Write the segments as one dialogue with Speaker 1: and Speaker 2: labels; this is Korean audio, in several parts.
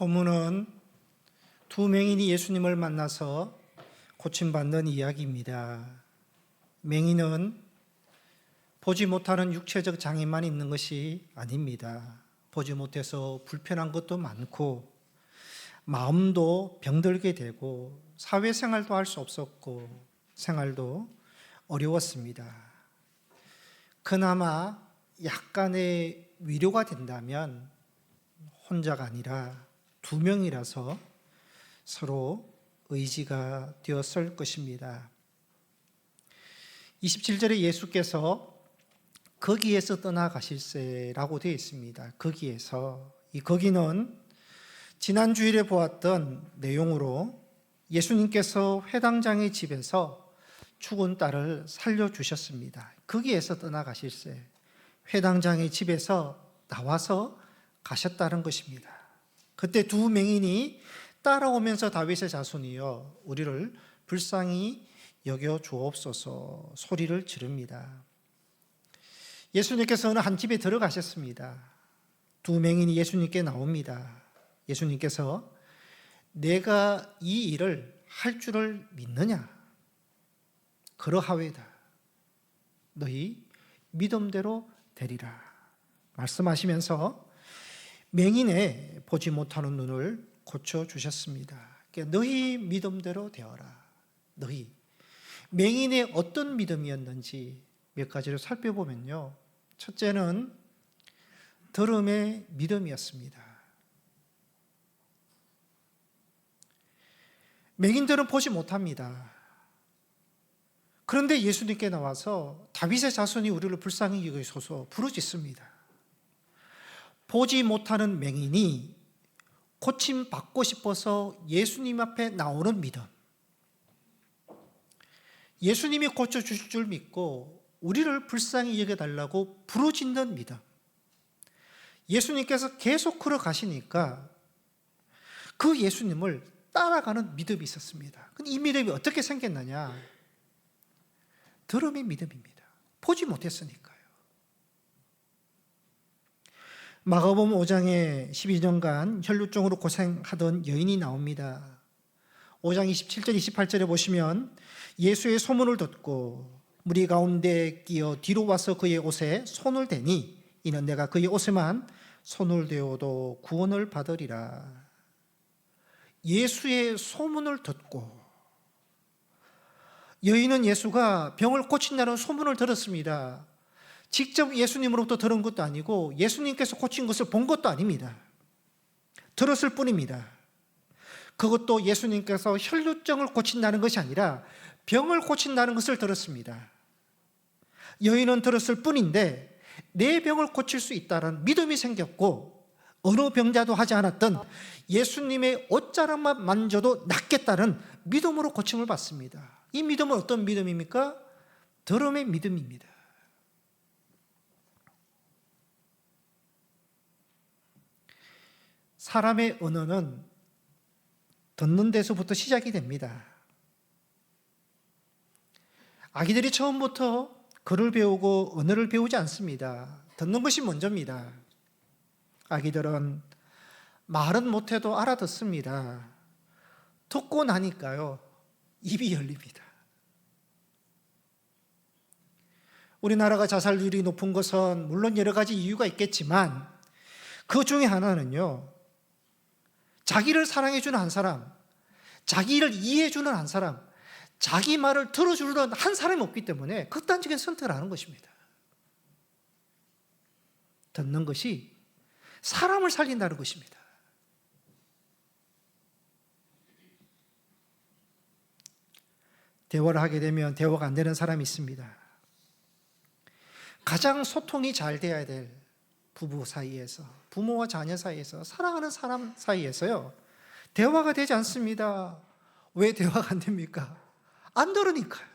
Speaker 1: 본문은 두 맹인이 예수님을 만나서 고침받는 이야기입니다. 맹인은 보지 못하는 육체적 장애만 있는 것이 아닙니다. 보지 못해서 불편한 것도 많고 마음도 병들게 되고 사회생활도 할 수 없었고 생활도 어려웠습니다. 그나마 약간의 위로가 된다면 혼자가 아니라 두 명이라서 서로 의지가 되었을 것입니다. 27절에 예수께서 거기에서 떠나가실세라고 되어 있습니다. 거기에서, 이 거기는 지난 주일에 보았던 내용으로 예수님께서 회당장의 집에서 죽은 딸을 살려주셨습니다. 거기에서 떠나가실세, 회당장의 집에서 나와서 가셨다는 것입니다. 그때 두 맹인이 따라오면서 다윗의 자손이여 우리를 불쌍히 여겨 주옵소서 소리를 지릅니다. 예수님께서는 한 집에 들어가셨습니다. 두 맹인이 예수님께 나옵니다. 예수님께서 내가 이 일을 할 줄을 믿느냐? 그러하외다. 너희 믿음대로 되리라. 말씀하시면서 맹인의 보지 못하는 눈을 고쳐주셨습니다. 그러니까 너희 믿음대로 되어라. 너희. 맹인의 어떤 믿음이었는지 몇 가지를 살펴보면요. 첫째는 들음의 믿음이었습니다. 맹인들은 보지 못합니다. 그런데 예수님께 나와서 다윗의 자손이 우리를 불쌍히 여기소서 부르짖습니다. 보지 못하는 맹인이 고침받고 싶어서 예수님 앞에 나오는 믿음. 예수님이 고쳐주실 줄 믿고 우리를 불쌍히 여겨달라고 부르짖는 믿음. 예수님께서 계속 걸어가시니까 그 예수님을 따라가는 믿음이 있었습니다. 근데 이 믿음이 어떻게 생겼느냐? 들음의 믿음입니다. 보지 못했으니까요. 마가복음 5장에 12년간 혈루증으로 고생하던 여인이 나옵니다. 5장 27절 28절에 보시면 예수의 소문을 듣고 무리 가운데 끼어 뒤로 와서 그의 옷에 손을 대니 이는 내가 그의 옷에만 손을 대어도 구원을 받으리라. 예수의 소문을 듣고 여인은 예수가 병을 고친다는 소문을 들었습니다. 직접 예수님으로부터 들은 것도 아니고 예수님께서 고친 것을 본 것도 아닙니다. 들었을 뿐입니다. 그것도 예수님께서 혈루증을 고친다는 것이 아니라 병을 고친다는 것을 들었습니다. 여인은 들었을 뿐인데 내 병을 고칠 수 있다는 믿음이 생겼고 어느 병자도 하지 않았던 예수님의 옷자락만 만져도 낫겠다는 믿음으로 고침을 받습니다. 이 믿음은 어떤 믿음입니까? 들음의 믿음입니다. 사람의 언어는 듣는 데서부터 시작이 됩니다. 아기들이 처음부터 글을 배우고 언어를 배우지 않습니다. 듣는 것이 먼저입니다. 아기들은 말은 못해도 알아듣습니다. 듣고 나니까요, 입이 열립니다. 우리나라가 자살률이 높은 것은 물론 여러 가지 이유가 있겠지만 그 중에 하나는요, 자기를 사랑해주는 한 사람, 자기를 이해해주는 한 사람, 자기 말을 들어주는 한 사람이 없기 때문에 극단적인 선택을 하는 것입니다. 듣는 것이 사람을 살린다는 것입니다. 대화를 하게 되면 대화가 안 되는 사람이 있습니다. 가장 소통이 잘 돼야 될 부부 사이에서, 부모와 자녀 사이에서, 사랑하는 사람 사이에서요, 대화가 되지 않습니다. 왜 대화가 안 됩니까? 안 들으니까요.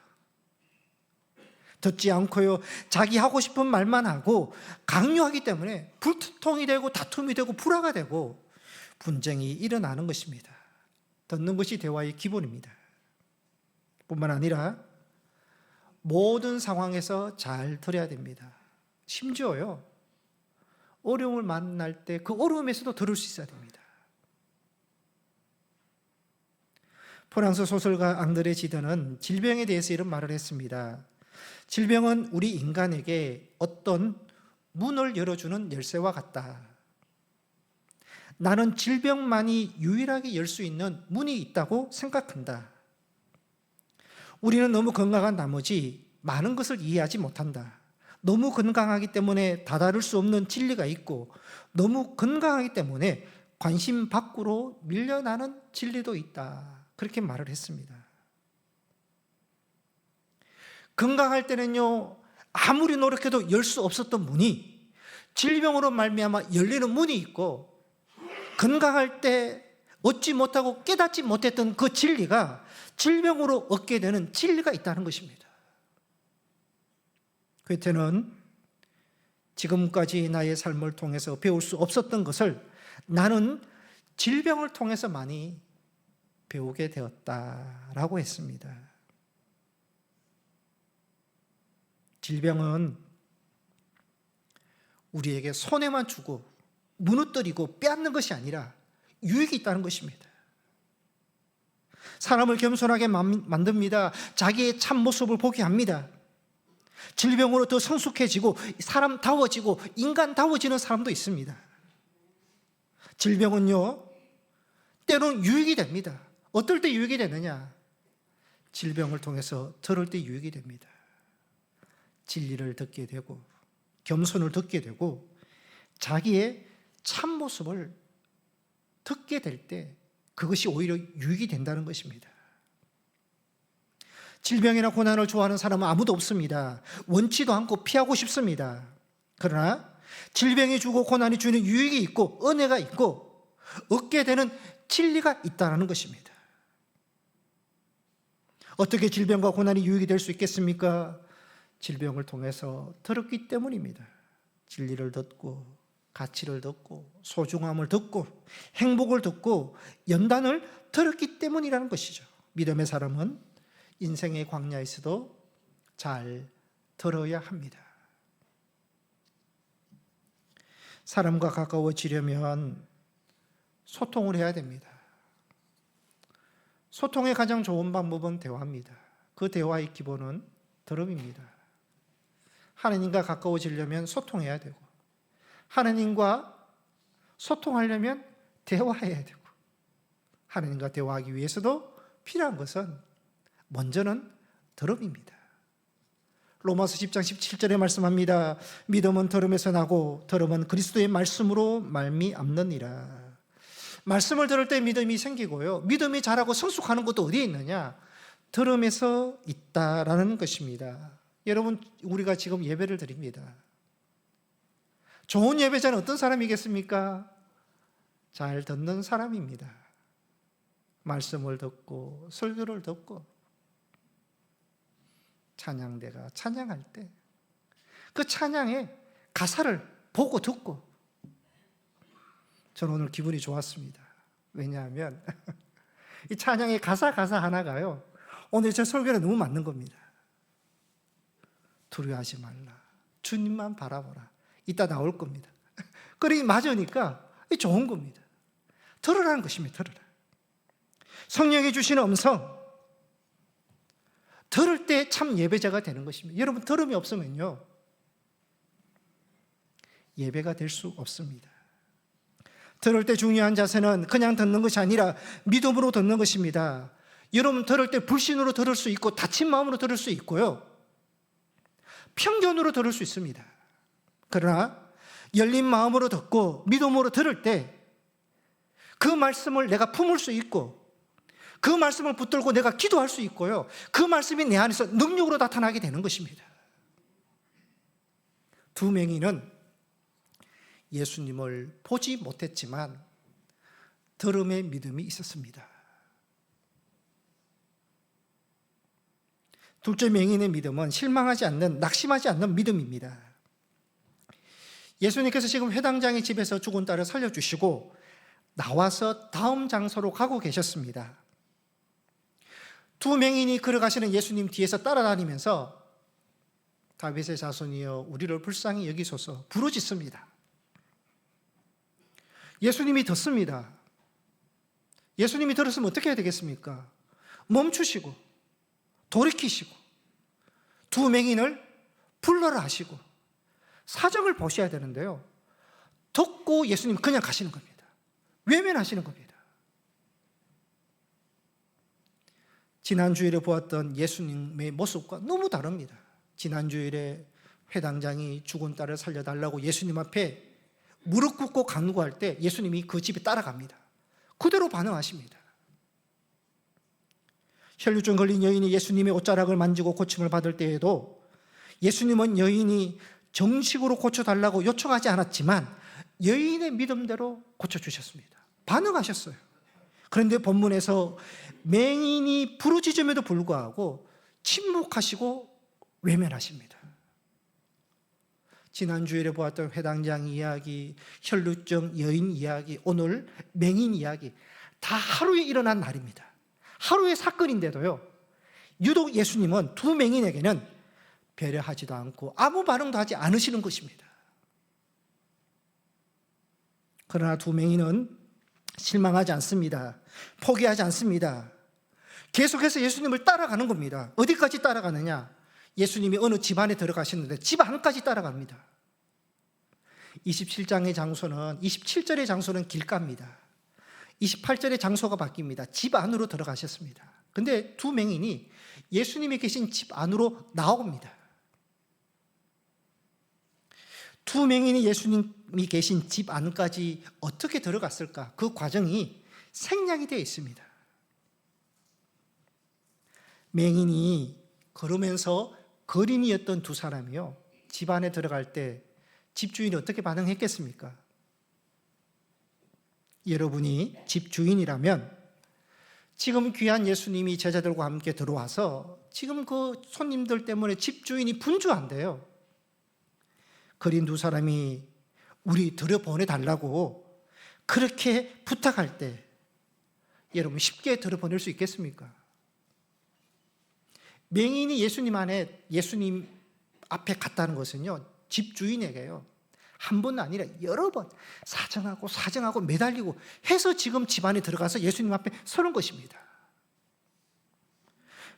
Speaker 1: 듣지 않고요, 자기 하고 싶은 말만 하고 강요하기 때문에 불통이 되고 다툼이 되고 불화가 되고 분쟁이 일어나는 것입니다. 듣는 것이 대화의 기본입니다. 뿐만 아니라 모든 상황에서 잘 들어야 됩니다. 심지어요, 어려움을 만날 때 그 어려움에서도 들을 수 있어야 됩니다. 프랑스 소설가 앙드레 지드는 질병에 대해서 이런 말을 했습니다. 질병은 우리 인간에게 어떤 문을 열어주는 열쇠와 같다. 나는 질병만이 유일하게 열 수 있는 문이 있다고 생각한다. 우리는 너무 건강한 나머지 많은 것을 이해하지 못한다. 너무 건강하기 때문에 다다를 수 없는 진리가 있고, 너무 건강하기 때문에 관심 밖으로 밀려나는 진리도 있다. 그렇게 말을 했습니다. 건강할 때는요, 아무리 노력해도 열 수 없었던 문이 질병으로 말미암아 열리는 문이 있고, 건강할 때 얻지 못하고 깨닫지 못했던 그 진리가 질병으로 얻게 되는 진리가 있다는 것입니다. 괴테는 지금까지 나의 삶을 통해서 배울 수 없었던 것을 나는 질병을 통해서 많이 배우게 되었다라고 했습니다. 질병은 우리에게 손해만 주고 무너뜨리고 빼앗는 것이 아니라 유익이 있다는 것입니다. 사람을 겸손하게 만듭니다. 자기의 참모습을 보게 합니다. 질병으로 더 성숙해지고 사람다워지고 인간다워지는 사람도 있습니다. 질병은요, 때로는 유익이 됩니다. 어떨 때 유익이 되느냐? 질병을 통해서 들을 때 유익이 됩니다. 진리를 듣게 되고 겸손을 듣게 되고 자기의 참모습을 듣게 될 때 그것이 오히려 유익이 된다는 것입니다. 질병이나 고난을 좋아하는 사람은 아무도 없습니다. 원치도 않고 피하고 싶습니다. 그러나 질병이 주고 고난이 주는 유익이 있고 은혜가 있고 얻게 되는 진리가 있다는 것입니다. 어떻게 질병과 고난이 유익이 될 수 있겠습니까? 질병을 통해서 들었기 때문입니다. 진리를 듣고 가치를 듣고 소중함을 듣고 행복을 듣고 연단을 들었기 때문이라는 것이죠. 믿음의 사람은 인생의 광야에서도 잘 들어야 합니다. 사람과 가까워지려면 소통을 해야 됩니다. 소통의 가장 좋은 방법은 대화입니다. 그 대화의 기본은 들음입니다. 하나님과 가까워지려면 소통해야 되고, 하나님과 소통하려면 대화해야 되고, 하나님과 대화하기 위해서도 필요한 것은 먼저는 들음입니다. 로마서 10장 17절에 말씀합니다. 믿음은 들음에서 나고 들음은 그리스도의 말씀으로 말미암느니라. 말씀을 들을 때 믿음이 생기고요, 믿음이 자라고 성숙하는 것도 어디에 있느냐? 들음에서 있다라는 것입니다. 여러분, 우리가 지금 예배를 드립니다. 좋은 예배자는 어떤 사람이겠습니까? 잘 듣는 사람입니다. 말씀을 듣고 설교를 듣고 찬양대가 찬양할 때 그 찬양의 가사를 보고 듣고, 저는 오늘 기분이 좋았습니다. 왜냐하면 이 찬양의 가사 하나가요, 오늘 제 설교에 너무 맞는 겁니다. 두려워하지 말라, 주님만 바라보라. 이따 나올 겁니다. 그러니 맞으니까 좋은 겁니다. 들으라는 것입니다. 들으라. 성령이 주시는 음성, 들을 때 참 예배자가 되는 것입니다. 여러분, 들음이 없으면요, 예배가 될 수 없습니다. 들을 때 중요한 자세는 그냥 듣는 것이 아니라 믿음으로 듣는 것입니다. 여러분, 들을 때 불신으로 들을 수 있고 다친 마음으로 들을 수 있고요, 편견으로 들을 수 있습니다. 그러나 열린 마음으로 듣고 믿음으로 들을 때 그 말씀을 내가 품을 수 있고, 그 말씀을 붙들고 내가 기도할 수 있고요, 그 말씀이 내 안에서 능력으로 나타나게 되는 것입니다. 두 맹인은 예수님을 보지 못했지만 들음의 믿음이 있었습니다. 둘째 맹인의 믿음은 실망하지 않는, 낙심하지 않는 믿음입니다. 예수님께서 지금 회당장의 집에서 죽은 딸을 살려주시고 나와서 다음 장소로 가고 계셨습니다. 두 맹인이 걸어가시는 예수님 뒤에서 따라다니면서 다윗의 자손이여 우리를 불쌍히 여기소서 부르짖습니다. 예수님이 듣습니다. 예수님이 들었으면 어떻게 해야 되겠습니까? 멈추시고 돌이키시고 두 맹인을 불러라 하시고 사정을 보셔야 되는데요, 듣고 예수님 그냥 가시는 겁니다. 외면하시는 겁니다. 지난주일에 보았던 예수님의 모습과 너무 다릅니다. 지난주일에 회당장이 죽은 딸을 살려달라고 예수님 앞에 무릎 꿇고 간구할 때 예수님이 그 집에 따라갑니다. 그대로 반응하십니다. 혈루증 걸린 여인이 예수님의 옷자락을 만지고 고침을 받을 때에도 예수님은 여인이 정식으로 고쳐달라고 요청하지 않았지만 여인의 믿음대로 고쳐주셨습니다. 반응하셨어요. 그런데 본문에서 맹인이 부르짖음에도 불구하고 침묵하시고 외면하십니다. 지난주일에 보았던 회당장 이야기, 혈루증 여인 이야기, 오늘 맹인 이야기, 다 하루에 일어난 날입니다. 하루의 사건인데도요, 유독 예수님은 두 맹인에게는 배려하지도 않고 아무 반응도 하지 않으시는 것입니다. 그러나 두 맹인은 실망하지 않습니다. 포기하지 않습니다. 계속해서 예수님을 따라가는 겁니다. 어디까지 따라가느냐? 예수님이 어느 집안에 들어가셨는데 집 안까지 따라갑니다. 27장의 장소는, 27절의 장소는 길가입니다. 28절의 장소가 바뀝니다. 집 안으로 들어가셨습니다. 근데 두 맹인이 예수님이 계신 집 안으로 나옵니다. 두 맹인이 예수님이 계신 집 안까지 어떻게 들어갔을까? 그 과정이 생략이 되어 있습니다. 맹인이 걸으면서 거린이었던 두 사람이요, 집 안에 들어갈 때 집주인이 어떻게 반응했겠습니까? 여러분이 집주인이라면 지금 귀한 예수님이 제자들과 함께 들어와서 지금 그 손님들 때문에 집주인이 분주한데요, 거린 두 사람이 우리 들여보내달라고 그렇게 부탁할 때 여러분 쉽게 들여보낼 수 있겠습니까? 맹인이 예수님 앞에 갔다는 것은요, 집주인에게요, 한 번 아니라 여러 번 사정하고 매달리고 해서 지금 집안에 들어가서 예수님 앞에 서는 것입니다.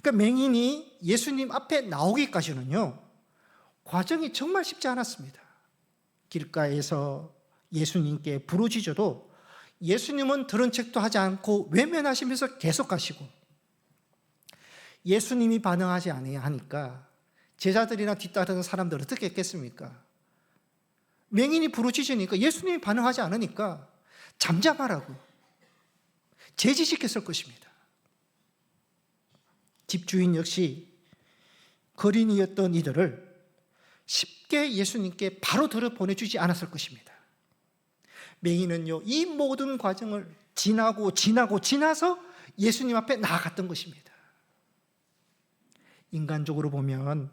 Speaker 1: 그러니까 맹인이 예수님 앞에 나오기까지는요, 과정이 정말 쉽지 않았습니다. 길가에서 예수님께 부르짖어도 예수님은 들은 척도 하지 않고 외면하시면서 계속 가시고, 예수님이 반응하지 않으니까 제자들이나 뒤따르는 사람들은 어떻게 했겠습니까? 맹인이 부르짖으니까 예수님이 반응하지 않으니까 잠잠하라고 제지시켰을 것입니다. 집주인 역시 거린이었던 이들을 쉽게 예수님께 바로 들여보내주지 않았을 것입니다. 맹인은요, 이 모든 과정을 지나서 예수님 앞에 나아갔던 것입니다. 인간적으로 보면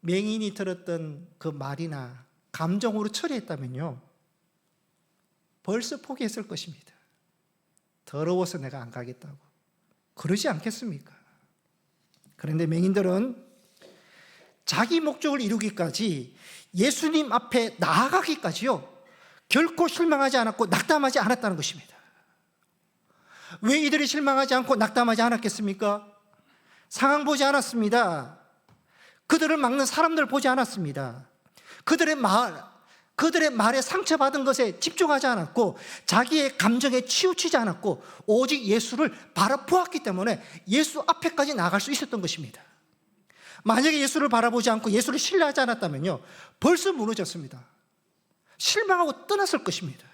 Speaker 1: 맹인이 들었던 그 말이나 감정으로 처리했다면요, 벌써 포기했을 것입니다. 더러워서 내가 안 가겠다고. 그러지 않겠습니까? 그런데 맹인들은 자기 목적을 이루기까지, 예수님 앞에 나아가기까지요, 결코 실망하지 않았고 낙담하지 않았다는 것입니다. 왜 이들이 실망하지 않고 낙담하지 않았겠습니까? 상황 보지 않았습니다. 그들을 막는 사람들 보지 않았습니다. 그들의 말에 상처받은 것에 집중하지 않았고 자기의 감정에 치우치지 않았고 오직 예수를 바라보았기 때문에 예수 앞에까지 나아갈 수 있었던 것입니다. 만약에 예수를 바라보지 않고 예수를 신뢰하지 않았다면요, 벌써 무너졌습니다. 실망하고 떠났을 것입니다.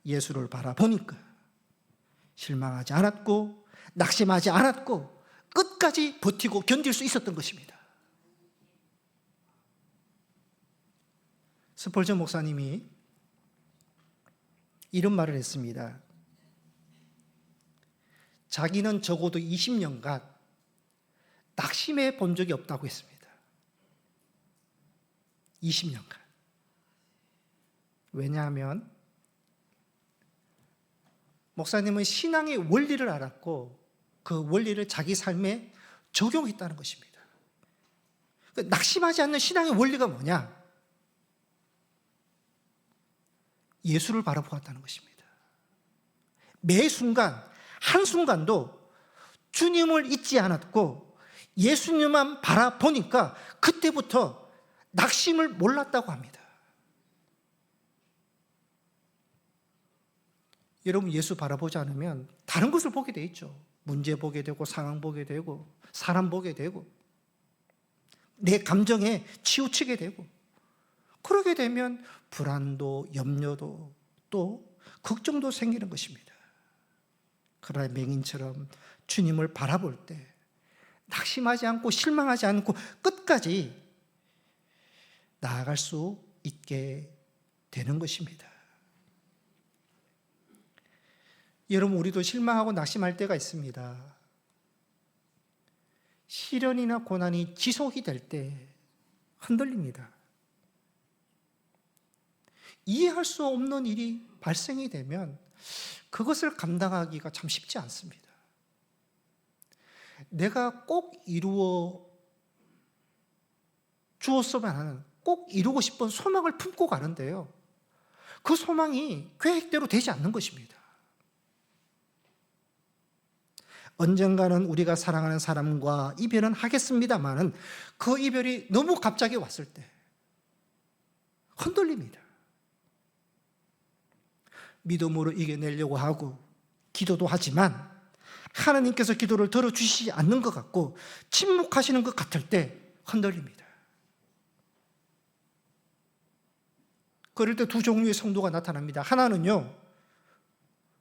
Speaker 1: 예수를 바라보니까 실망하지 않았고 낙심하지 않았고 끝까지 버티고 견딜 수 있었던 것입니다. 스펄전 목사님이 이런 말을 했습니다. 자기는 적어도 20년간 낙심해 본 적이 없다고 했습니다. 20년간. 왜냐하면 목사님은 신앙의 원리를 알았고 그 원리를 자기 삶에 적용했다는 것입니다. 낙심하지 않는 신앙의 원리가 뭐냐? 예수를 바라보았다는 것입니다. 매 순간 한순간도 주님을 잊지 않았고 예수님만 바라보니까 그때부터 낙심을 몰랐다고 합니다. 여러분, 예수 바라보지 않으면 다른 것을 보게 돼 있죠. 문제 보게 되고 상황 보게 되고 사람 보게 되고 내 감정에 치우치게 되고, 그러게 되면 불안도 염려도 또 걱정도 생기는 것입니다. 그러나 맹인처럼 주님을 바라볼 때 낙심하지 않고 실망하지 않고 끝까지 나아갈 수 있게 되는 것입니다. 여러분, 우리도 실망하고 낙심할 때가 있습니다. 시련이나 고난이 지속이 될 때 흔들립니다. 이해할 수 없는 일이 발생이 되면 그것을 감당하기가 참 쉽지 않습니다. 내가 꼭 이루어 주었으면 하는, 꼭 이루고 싶은 소망을 품고 가는데요, 그 소망이 계획대로 되지 않는 것입니다. 언젠가는 우리가 사랑하는 사람과 이별은 하겠습니다마는 그 이별이 너무 갑자기 왔을 때 흔들립니다. 믿음으로 이겨내려고 하고 기도도 하지만 하나님께서 기도를 들어주시지 않는 것 같고 침묵하시는 것 같을 때 흔들립니다. 그럴 때 두 종류의 성도가 나타납니다. 하나는요,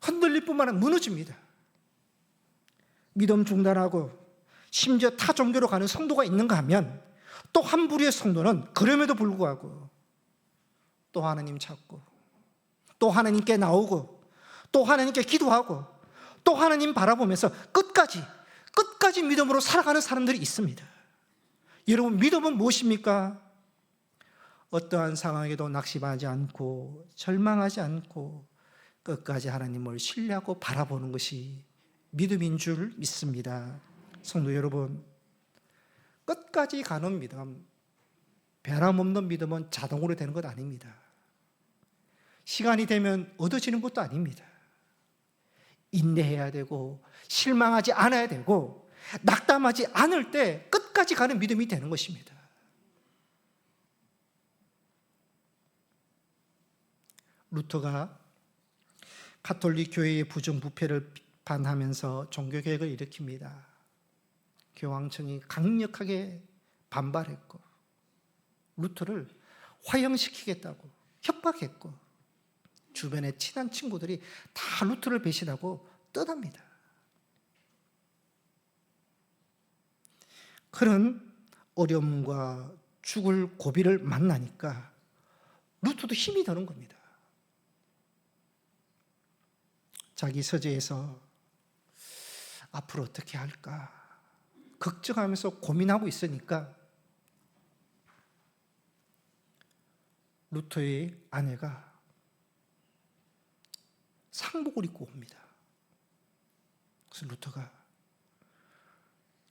Speaker 1: 흔들릴 뿐만 아니라 무너집니다. 믿음 중단하고 심지어 타 종교로 가는 성도가 있는가 하면, 또 한 부류의 성도는 그럼에도 불구하고 또 하나님 찾고 또 하나님께 나오고 또 하나님께 기도하고 또 하나님 바라보면서 끝까지 믿음으로 살아가는 사람들이 있습니다. 여러분, 믿음은 무엇입니까? 어떠한 상황에도 낙심하지 않고 절망하지 않고 끝까지 하나님을 신뢰하고 바라보는 것이 믿음인 줄 믿습니다. 성도 여러분, 끝까지 가는 믿음, 변함없는 믿음은 자동으로 되는 것 아닙니다. 시간이 되면 얻어지는 것도 아닙니다. 인내해야 되고 실망하지 않아야 되고 낙담하지 않을 때 끝까지 가는 믿음이 되는 것입니다. 루터가 가톨릭 교회의 부정부패를 비판하면서 종교개혁을 일으킵니다. 교황청이 강력하게 반발했고 루터를 화형시키겠다고 협박했고 주변의 친한 친구들이 다 루터를 배신하고 떠납니다. 그런 어려움과 죽을 고비를 만나니까 루터도 힘이 드는 겁니다. 자기 서재에서 앞으로 어떻게 할까 걱정하면서 고민하고 있으니까 루터의 아내가 상복을 입고 옵니다. 그래서 루터가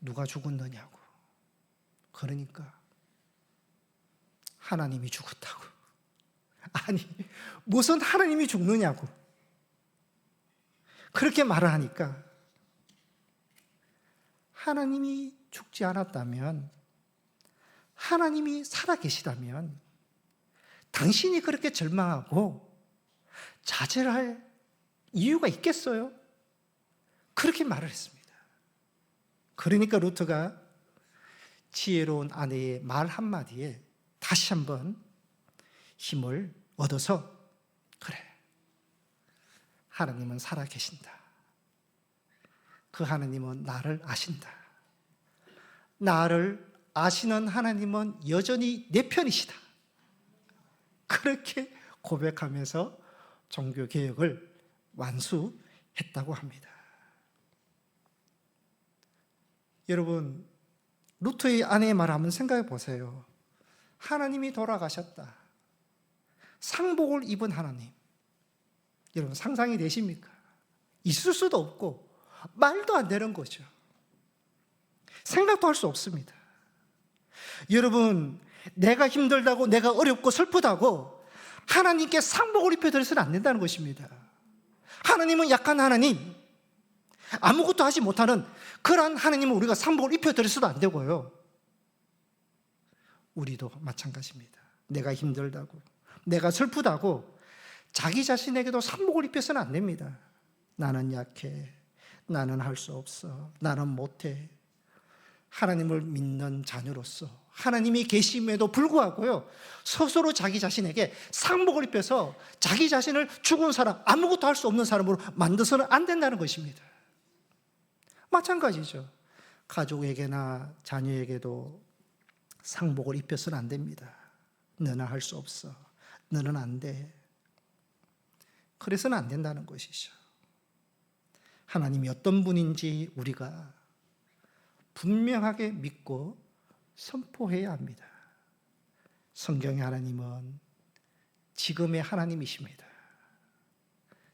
Speaker 1: 누가 죽었느냐고, 그러니까 하나님이 죽었다고. 아니, 무슨 하나님이 죽느냐고 그렇게 말을 하니까, 하나님이 죽지 않았다면, 하나님이 살아계시다면 당신이 그렇게 절망하고 자제를 할 이유가 있겠어요? 그렇게 말을 했습니다. 그러니까 루터가 지혜로운 아내의 말 한마디에 다시 한번 힘을 얻어서, 그래, 하나님은 살아계신다. 그 하나님은 나를 아신다. 나를 아시는 하나님은 여전히 내 편이시다. 그렇게 고백하면서 종교개혁을 완수했다고 합니다. 여러분, 루터의 아내의 말을 한번 생각해 보세요. 하나님이 돌아가셨다. 상복을 입은 하나님. 여러분, 상상이 되십니까? 있을 수도 없고 말도 안 되는 거죠. 생각도 할 수 없습니다. 여러분, 내가 힘들다고, 내가 어렵고 슬프다고 하나님께 상복을 입혀드려서는 안 된다는 것입니다. 하나님은 약한 하나님, 아무것도 하지 못하는 그러한 하나님을 우리가 상복을 입혀드려서도 안 되고요. 우리도 마찬가지입니다. 내가 힘들다고, 내가 슬프다고 자기 자신에게도 상복을 입혀서는 안 됩니다. 나는 약해, 나는 할 수 없어, 나는 못해. 하나님을 믿는 자녀로서 하나님이 계심에도 불구하고요, 스스로 자기 자신에게 상복을 입혀서 자기 자신을 죽은 사람, 아무것도 할 수 없는 사람으로 만들어서는 안 된다는 것입니다. 마찬가지죠. 가족에게나 자녀에게도 상복을 입혀서는 안 됩니다. 너는 할 수 없어, 너는 안 돼. 그래서는 안 된다는 것이죠. 하나님이 어떤 분인지 우리가 분명하게 믿고 선포해야 합니다. 성경의 하나님은 지금의 하나님이십니다.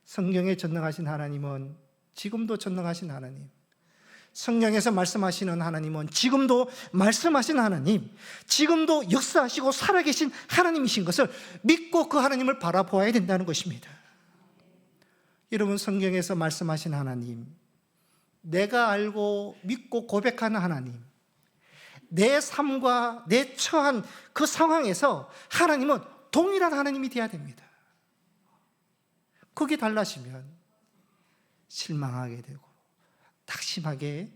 Speaker 1: 성경에 전능하신 하나님은 지금도 전능하신 하나님, 성경에서 말씀하시는 하나님은 지금도 말씀하신 하나님, 지금도 역사하시고 살아계신 하나님이신 것을 믿고 그 하나님을 바라보아야 된다는 것입니다. 여러분, 성경에서 말씀하신 하나님, 내가 알고 믿고 고백하는 하나님, 내 삶과 내 처한 그 상황에서 하나님은 동일한 하나님이 되어야 됩니다. 그게 달라지면 실망하게 되고 낙심하게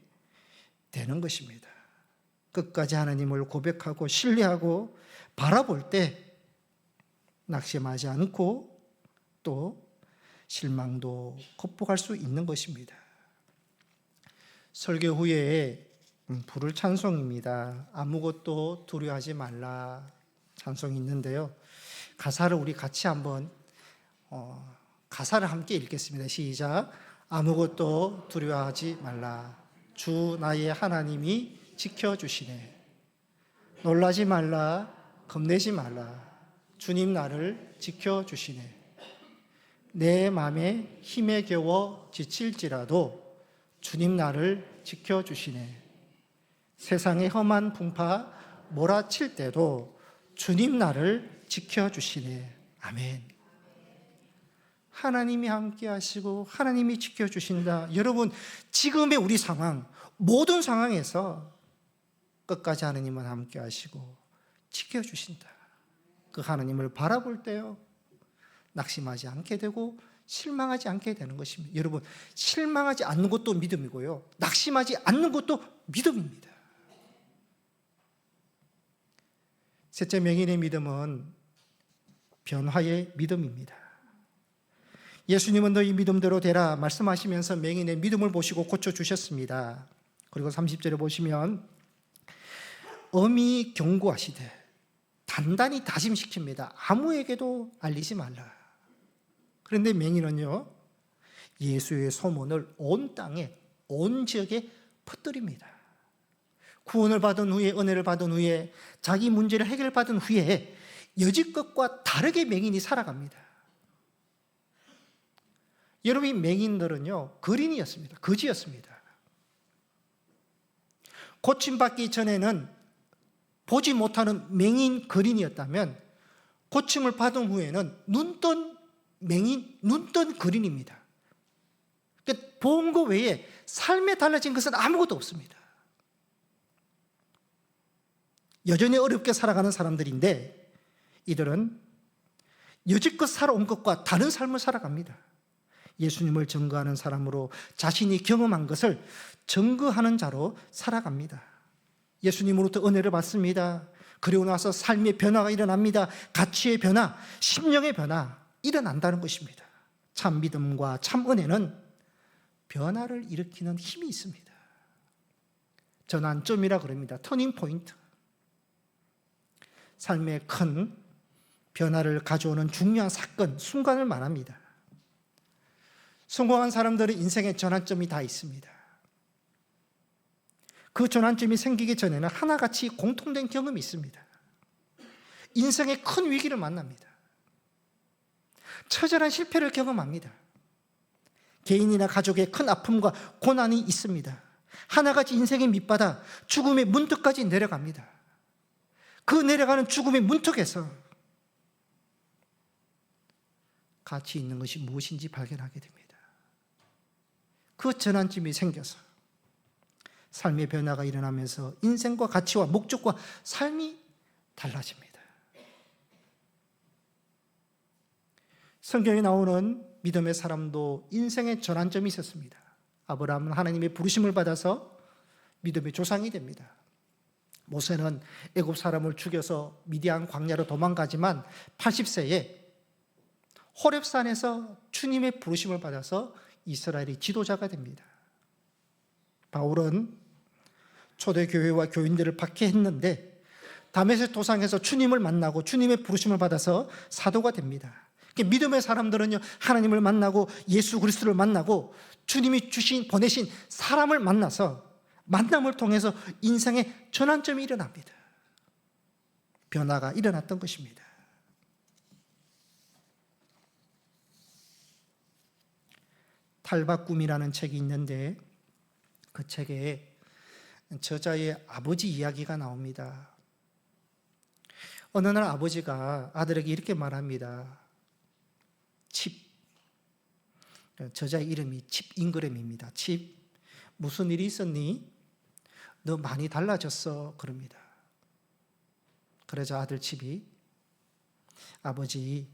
Speaker 1: 되는 것입니다. 끝까지 하나님을 고백하고 신뢰하고 바라볼 때 낙심하지 않고 또 실망도 극복할 수 있는 것입니다. 설교 후에 부를 찬송입니다. 아무것도 두려워하지 말라 찬송이 있는데요, 가사를 우리 같이 한번 가사를 함께 읽겠습니다. 시작. 아무것도 두려워하지 말라, 주 나의 하나님이 지켜주시네. 놀라지 말라, 겁내지 말라, 주님 나를 지켜주시네. 내 맘에 힘에 겨워 지칠지라도 주님 나를 지켜주시네. 세상의 험한 풍파 몰아칠 때도 주님 나를 지켜주시네. 아멘. 하나님이 함께 하시고 하나님이 지켜주신다. 여러분, 지금의 우리 상황, 모든 상황에서 끝까지 하나님은 함께 하시고 지켜주신다. 그 하나님을 바라볼 때요, 낙심하지 않게 되고 실망하지 않게 되는 것입니다. 여러분, 실망하지 않는 것도 믿음이고요, 낙심하지 않는 것도 믿음입니다. 셋째, 맹인의 믿음은 변화의 믿음입니다. 예수님은 너희 믿음대로 되라 말씀하시면서 맹인의 믿음을 보시고 고쳐주셨습니다. 그리고 30절에 보시면 엄히 경고하시되 단단히 다짐시킵니다. 아무에게도 알리지 말라. 그런데 맹인은요, 예수의 소문을 온 땅에, 온 지역에 퍼뜨립니다. 구원을 받은 후에, 은혜를 받은 후에, 자기 문제를 해결받은 후에 여지껏과 다르게 맹인이 살아갑니다. 여러분, 이 맹인들은요, 거린이었습니다. 거지였습니다. 고침받기 전에는 보지 못하는 맹인 거린이었다면 고침을 받은 후에는 눈뜬 맹인, 눈뜬 거린입니다. 그러니까 본 것 외에 삶에 달라진 것은 아무것도 없습니다. 여전히 어렵게 살아가는 사람들인데 이들은 여지껏 살아온 것과 다른 삶을 살아갑니다. 예수님을 증거하는 사람으로 자신이 경험한 것을 증거하는 자로 살아갑니다. 예수님으로부터 은혜를 받습니다. 그리고 나서 삶의 변화가 일어납니다. 가치의 변화, 심령의 변화 일어난다는 것입니다. 참 믿음과 참 은혜는 변화를 일으키는 힘이 있습니다. 전환점이라 그럽니다. 터닝 포인트. 삶에 큰 변화를 가져오는 중요한 사건, 순간을 말합니다. 성공한 사람들의 인생의 전환점이 다 있습니다. 그 전환점이 생기기 전에는 하나같이 공통된 경험이 있습니다. 인생의 큰 위기를 만납니다. 처절한 실패를 경험합니다. 개인이나 가족의 큰 아픔과 고난이 있습니다. 하나같이 인생의 밑바닥, 죽음의 문턱까지 내려갑니다. 그 내려가는 죽음의 문턱에서 가치 있는 것이 무엇인지 발견하게 됩니다. 그 전환점이 생겨서 삶의 변화가 일어나면서 인생과 가치와 목적과 삶이 달라집니다. 성경에 나오는 믿음의 사람도 인생의 전환점이 있었습니다. 아브라함은 하나님의 부르심을 받아서 믿음의 조상이 됩니다. 모세는 애굽 사람을 죽여서 미디안 광야로 도망가지만 80세에 호렙산에서 주님의 부르심을 받아서 이스라엘의 지도자가 됩니다. 바울은 초대교회와 교인들을 박해했는데 다메섹 도상에서 주님을 만나고 주님의 부르심을 받아서 사도가 됩니다. 믿음의 사람들은요, 하나님을 만나고 예수 그리스도를 만나고 주님이 보내신 사람을 만나서 만남을 통해서 인생의 전환점이 일어납니다. 변화가 일어났던 것입니다. 탈바꿈이라는 책이 있는데 그 책에 저자의 아버지 이야기가 나옵니다. 어느 날 아버지가 아들에게 이렇게 말합니다. 저자의 이름이 칩 잉그램입니다. 칩, 무슨 일이 있었니? 너 많이 달라졌어. 그럽니다. 그러자 아들 칩이, 아버지,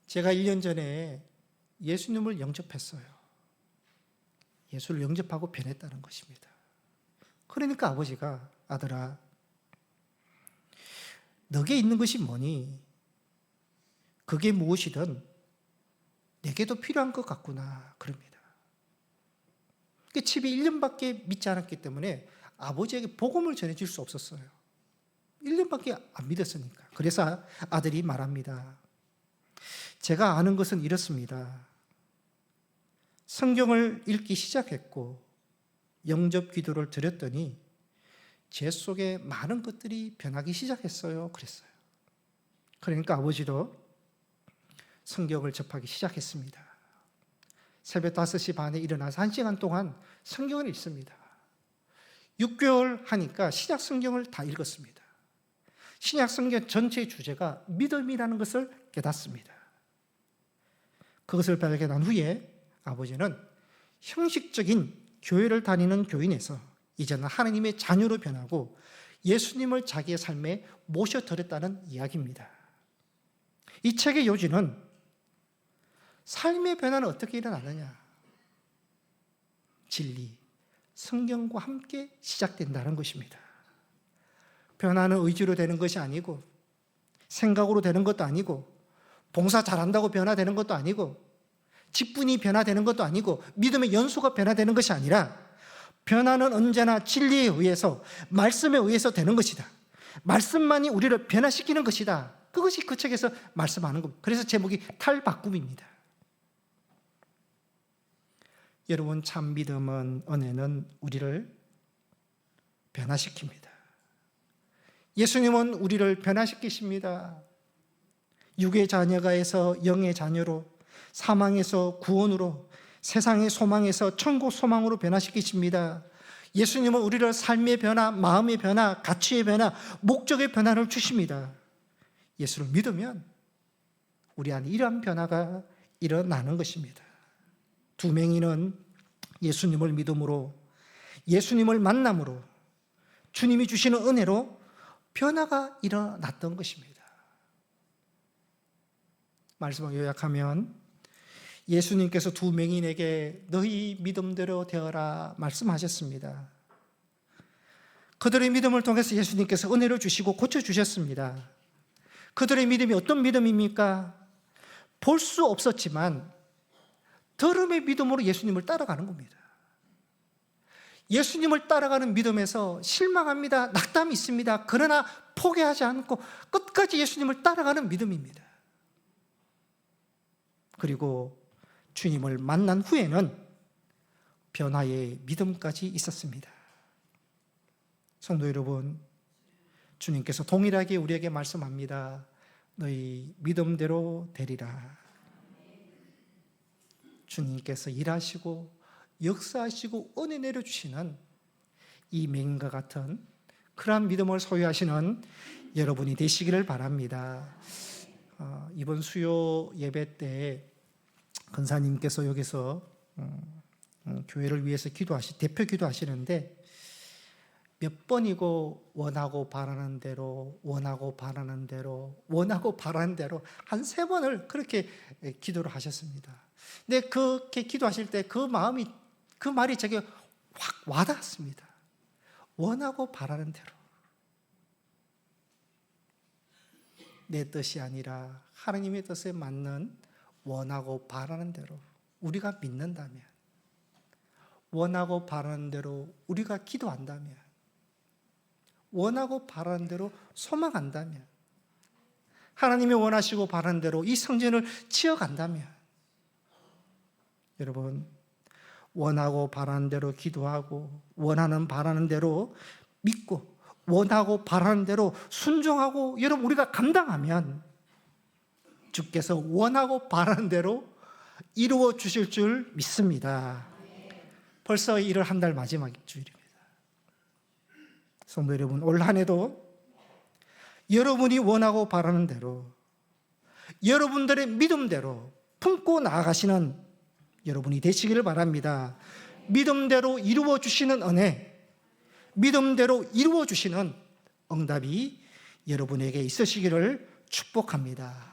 Speaker 1: 제가 1년 전에 예수님을 영접했어요. 예수를 영접하고 변했다는 것입니다. 그러니까 아버지가, 아들아, 너게 있는 것이 뭐니? 그게 무엇이든 내게도 필요한 것 같구나. 그럽니다. 그 칩이 1년밖에 믿지 않았기 때문에 아버지에게 복음을 전해줄 수 없었어요. 1년밖에 안 믿었으니까. 그래서 아들이 말합니다. 제가 아는 것은 이렇습니다. 성경을 읽기 시작했고 영접 기도를 드렸더니 제 속에 많은 것들이 변하기 시작했어요. 그랬어요. 그러니까 아버지도 성경을 접하기 시작했습니다. 새벽 5시 반에 일어나서 1시간 동안 성경을 읽습니다. 6개월 하니까 신약 성경을 다 읽었습니다. 신약 성경 전체의 주제가 믿음이라는 것을 깨닫습니다. 그것을 발견한 후에 아버지는 형식적인 교회를 다니는 교인에서 이제는 하나님의 자녀로 변하고 예수님을 자기의 삶에 모셔드렸다는 이야기입니다. 이 책의 요지는 삶의 변화는 어떻게 일어나느냐? 진리, 성경과 함께 시작된다는 것입니다. 변화는 의지로 되는 것이 아니고 생각으로 되는 것도 아니고 봉사 잘한다고 변화되는 것도 아니고 직분이 변화되는 것도 아니고 믿음의 연수가 변화되는 것이 아니라 변화는 언제나 진리에 의해서 말씀에 의해서 되는 것이다. 말씀만이 우리를 변화시키는 것이다. 그것이 그 책에서 말씀하는 겁니다. 그래서 제목이 탈바꿈입니다. 여러분, 참 믿음은, 은혜는 우리를 변화시킵니다. 예수님은 우리를 변화시키십니다. 육의 자녀가에서 영의 자녀로, 사망에서 구원으로, 세상의 소망에서 천국 소망으로 변화시키십니다. 예수님은 우리를 삶의 변화, 마음의 변화, 가치의 변화, 목적의 변화를 주십니다. 예수를 믿으면 우리 안에 이러한 변화가 일어나는 것입니다. 두 맹인은 예수님을 믿음으로, 예수님을 만남으로, 주님이 주시는 은혜로 변화가 일어났던 것입니다. 말씀을 요약하면 예수님께서 두 맹인에게 너희 믿음대로 되어라 말씀하셨습니다. 그들의 믿음을 통해서 예수님께서 은혜를 주시고 고쳐주셨습니다. 그들의 믿음이 어떤 믿음입니까? 볼 수 없었지만 들음의 믿음으로 예수님을 따라가는 겁니다. 예수님을 따라가는 믿음에서 실망합니다. 낙담이 있습니다. 그러나 포기하지 않고 끝까지 예수님을 따라가는 믿음입니다. 그리고 주님을 만난 후에는 변화의 믿음까지 있었습니다. 성도 여러분, 주님께서 동일하게 우리에게 말씀합니다. 너희 믿음대로 되리라. 주님께서 일하시고 역사하시고 은혜 내려주시는 이 맹인과 같은 그러한 믿음을 소유하시는 여러분이 되시기를 바랍니다. 이번 수요 예배 때 권사님께서 여기서 교회를 위해서 대표 기도하시는데 몇 번이고 원하고 바라는 대로 원하고 바라는 대로 원하고 바라는 대로 한 3번을 그렇게 기도를 하셨습니다. 근데 그렇게 기도하실 때 그 말이 제게 확 와닿았습니다. 원하고 바라는 대로. 내 뜻이 아니라 하나님의 뜻에 맞는 원하고 바라는 대로 우리가 믿는다면, 원하고 바라는 대로 우리가 기도한다면, 원하고 바라는 대로 소망한다면, 하나님이 원하시고 바라는 대로 이 성전을 지어간다면, 여러분, 원하고 바라는 대로 기도하고 원하는 바라는 대로 믿고 원하고 바라는 대로 순종하고 여러분 우리가 감당하면 주께서 원하고 바라는 대로 이루어 주실 줄 믿습니다. 벌써 1월 한 달 마지막 주일입니다. 성도 여러분, 올 한 해도 여러분이 원하고 바라는 대로 여러분들의 믿음대로 품고 나아가시는 여러분이 되시기를 바랍니다. 믿음대로 이루어 주시는 은혜, 믿음대로 이루어 주시는 응답이 여러분에게 있으시기를 축복합니다.